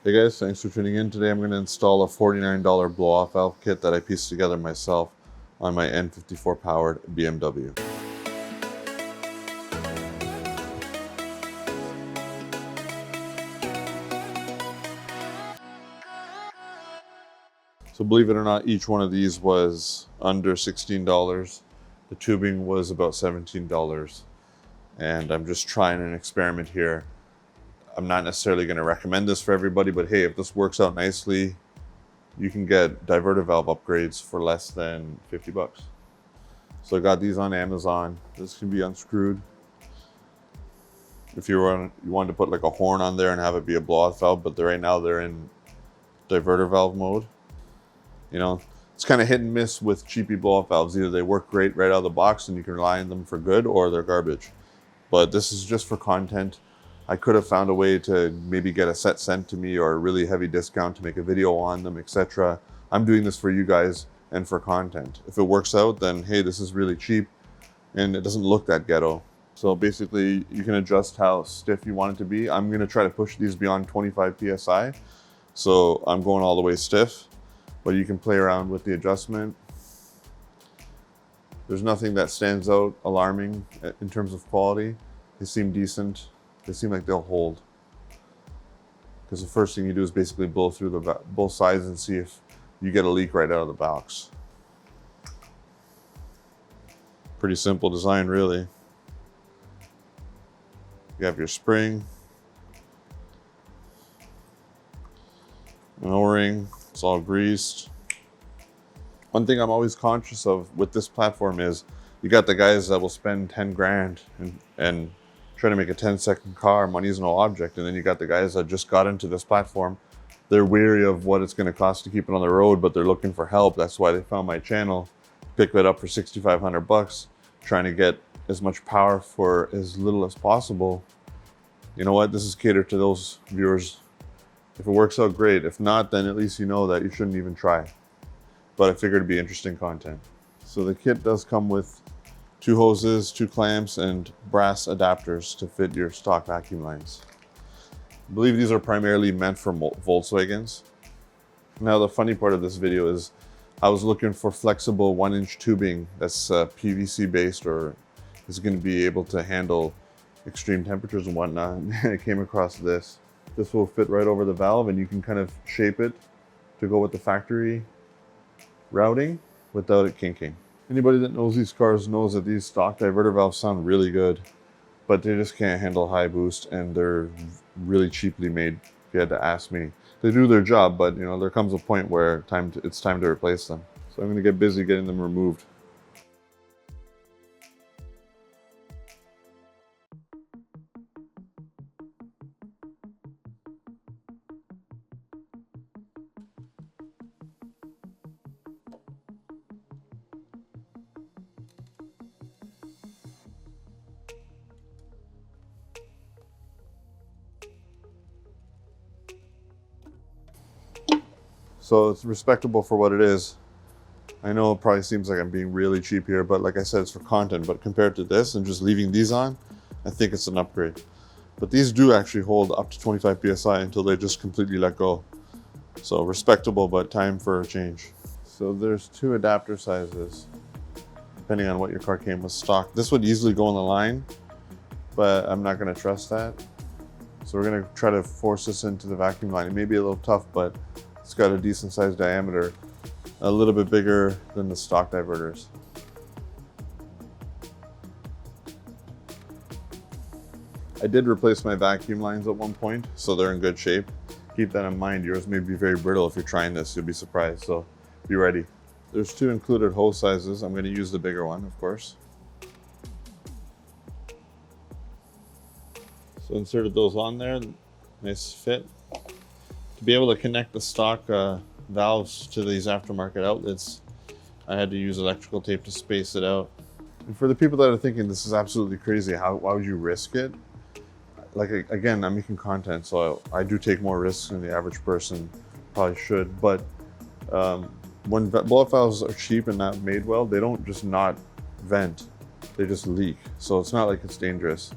Hey guys, thanks for tuning in. Today I'm going to install a $49 blow-off valve kit that I pieced together myself on my N54 powered BMW. So believe it or not, each one of these was under $16. The tubing was about $17. And I'm just trying an experiment here. I'm not necessarily going to recommend this for everybody, but hey, if this works out nicely, you can get diverter valve upgrades for less than 50 bucks. So I got these on Amazon. This can be unscrewed. If you wanted to put like a horn on there and have it be a blow-off valve, but right now they're in diverter valve mode. You know, it's kind of hit and miss with cheapy blow-off valves. Either they work great right out of the box and you can rely on them for good, or they're garbage. But this is just for content. I could have found a way to maybe get a set sent to me or a really heavy discount to make a video on them, etc. I'm doing this for you guys and for content. If it works out, then hey, this is really cheap and it doesn't look that ghetto. So basically you can adjust how stiff you want it to be. I'm gonna try to push these beyond 25 PSI. So I'm going all the way stiff, but you can play around with the adjustment. There's nothing that stands out alarming in terms of quality. They seem decent. They seem like they'll hold. Because the first thing you do is basically blow through both sides and see if you get a leak right out of the box. Pretty simple design, really. You have your spring, an O-ring, it's all greased. One thing I'm always conscious of with this platform is you got the guys that will spend 10 grand and try to make a 10-second car, money's no object. And then you got the guys that just got into this platform. They're weary of what it's going to cost to keep it on the road, but they're looking for help. That's why they found my channel, picked it up for 6,500 bucks, trying to get as much power for as little as possible. You know what? This is catered to those viewers. If it works out, great. If not, then at least you know that you shouldn't even try. But I figured it'd be interesting content. So the kit does come with 2 hoses, 2 clamps, and brass adapters to fit your stock vacuum lines. I believe these are primarily meant for Volkswagens. Now the funny part of this video is I was looking for flexible 1-inch tubing that's PVC based or is going to be able to handle extreme temperatures and whatnot. And I came across this. This will fit right over the valve and you can kind of shape it to go with the factory routing without it kinking. Anybody that knows these cars knows that these stock diverter valves sound really good, but they just can't handle high boost and they're really cheaply made, if you had to ask me. They do their job, but you know, there comes a point where it's time to replace them. So I'm gonna get busy getting them removed. So it's respectable for what it is. I know it probably seems like I'm being really cheap here, but like I said, it's for content. But compared to this and just leaving these on, I think it's an upgrade. But these do actually hold up to 25 PSI until they just completely let go. So respectable, but time for a change. So there's 2 adapter sizes, depending on what your car came with stock. This would easily go on the line, but I'm not gonna trust that. So we're gonna try to force this into the vacuum line. It may be a little tough, but it's got a decent sized diameter, a little bit bigger than the stock diverters. I did replace my vacuum lines at one point, so they're in good shape. Keep that in mind. Yours may be very brittle. If you're trying this, you'll be surprised, so be ready. There's 2 included hose sizes. I'm going to use the bigger one, of course. So inserted those on there, nice fit. To be able to connect the stock valves to these aftermarket outlets, I had to use electrical tape to space it out. And for the people that are thinking this is absolutely crazy, why would you risk it? Like, again, I'm making content, so I do take more risks than the average person probably should. But when blow-off valves are cheap and not made well, they don't just not vent, they just leak. So it's not like it's dangerous.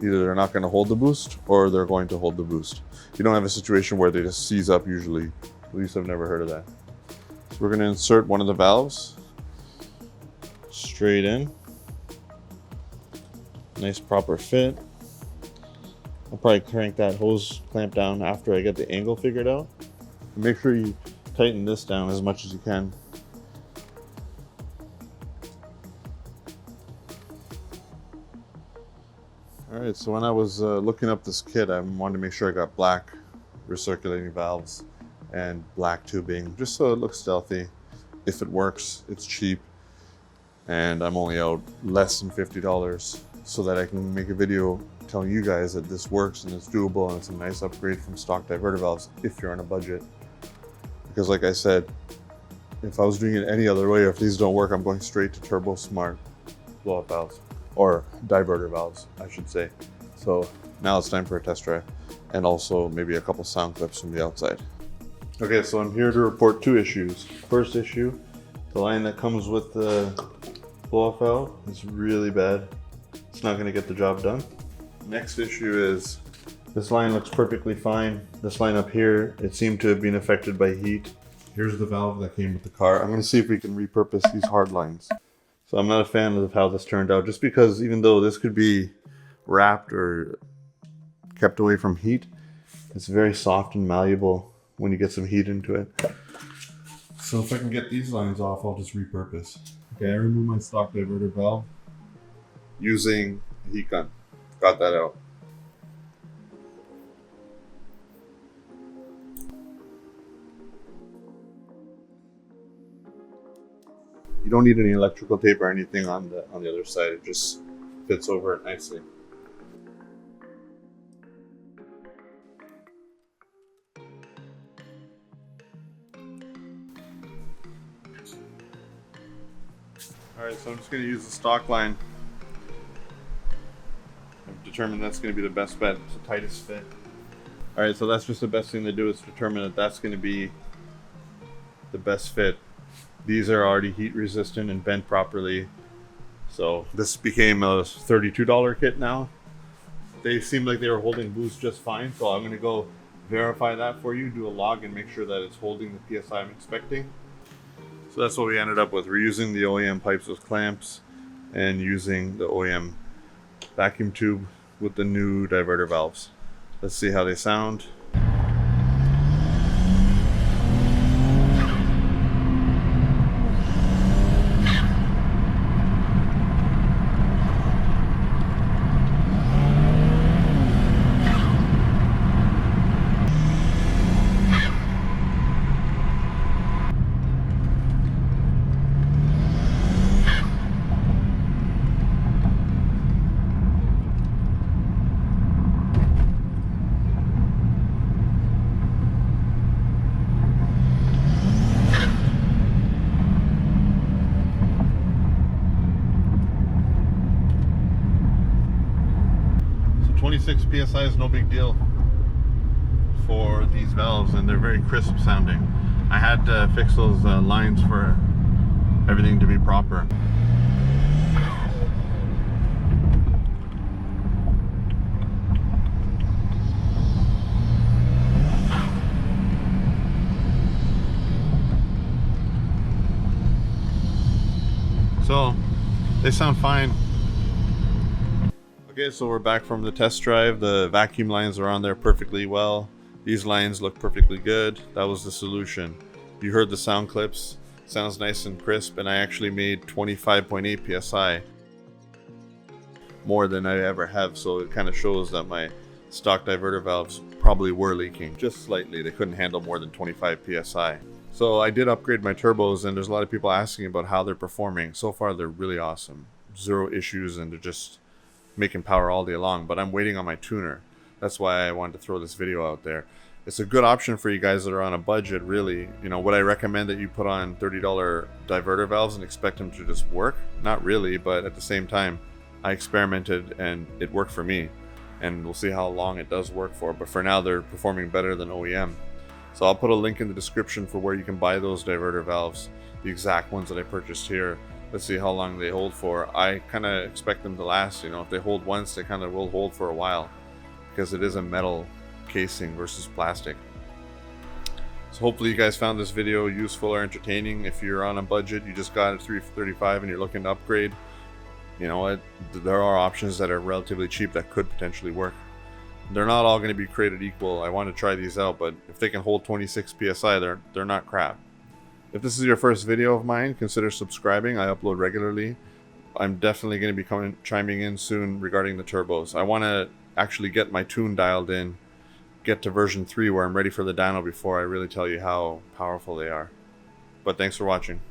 Either they're not going to hold the boost or they're going to hold the boost. You don't have a situation where they just seize up usually. At least I've never heard of that. So we're going to insert one of the valves straight in. Nice proper fit. I'll probably crank that hose clamp down after I get the angle figured out. Make sure you tighten this down as much as you can. Alright, so when I was looking up this kit, I wanted to make sure I got black recirculating valves and black tubing, just so it looks stealthy. If it works, it's cheap, and I'm only out less than $50, so that I can make a video telling you guys that this works and it's doable and it's a nice upgrade from stock diverter valves if you're on a budget. Because like I said, if I was doing it any other way, if these don't work, I'm going straight to Turbo Smart blow-up valves. Or diverter valves, I should say. So now it's time for a test drive, and also maybe a couple sound clips from the outside. Okay, so I'm here to report two issues. First issue, the line that comes with the blow-off valve is really bad. It's not gonna get the job done. Next issue is this line looks perfectly fine. This line up here, it seemed to have been affected by heat. Here's the valve that came with the car. I'm gonna see if we can repurpose these hard lines. So I'm not a fan of how this turned out, just because even though this could be wrapped or kept away from heat, it's very soft and malleable when you get some heat into it. So if I can get these lines off, I'll just repurpose. Okay, I removed my stock diverter valve using a heat gun. Got that out. You don't need any electrical tape or anything on the other side. It just fits over it nicely. Alright, so I'm just going to use the stock line. I've determined that's going to be the best bet. It's the tightest fit. Alright, so that's just the best thing to do, is determine that that's going to be the best fit. These are already heat resistant and bent properly. So this became a $32 kit now. They seemed like they were holding boost just fine. So I'm gonna go verify that for you, do a log and make sure that it's holding the PSI I'm expecting. So that's what we ended up with. We're using the OEM pipes with clamps and using the OEM vacuum tube with the new diverter valves. Let's see how they sound. So 26 PSI is no big deal for these valves, and they're very crisp sounding. I had to fix those lines for everything to be proper. So they sound fine. Okay, so we're back from the test drive. The vacuum lines are on there perfectly well. These lines look perfectly good. That was the solution. You heard the sound clips. Sounds nice and crisp, and I actually made 25.8 PSI. More than I ever have, so it kind of shows that my stock diverter valves probably were leaking. Just slightly. They couldn't handle more than 25 PSI. So I did upgrade my turbos, and there's a lot of people asking about how they're performing. So far, they're really awesome. Zero issues, and they're just making power all day long. But I'm waiting on my tuner. That's why I wanted to throw this video out there. It's a good option for you guys that are on a budget, really. You know, would I recommend that you put on $30 diverter valves and expect them to just work? Not really, but at the same time, I experimented and it worked for me. And we'll see how long it does work for. But for now, they're performing better than OEM. So I'll put a link in the description for where you can buy those diverter valves, the exact ones that I purchased here. Let's see how long they hold for. I kind of expect them to last. You know, if they hold once, they kind of will hold for a while, because it is a metal casing versus plastic. So hopefully you guys found this video useful or entertaining. If you're on a budget, you just got a 335 and you're looking to upgrade, you know what, there are options that are relatively cheap that could potentially work. They're not all going to be created equal. I want to try these out, but if they can hold 26 psi, they're not crap. If this is your first video of mine, consider subscribing. I upload regularly. I'm definitely going to be chiming in soon regarding the turbos. I want to actually get my tune dialed in, get to version 3 where I'm ready for the dyno before I really tell you how powerful they are. But thanks for watching.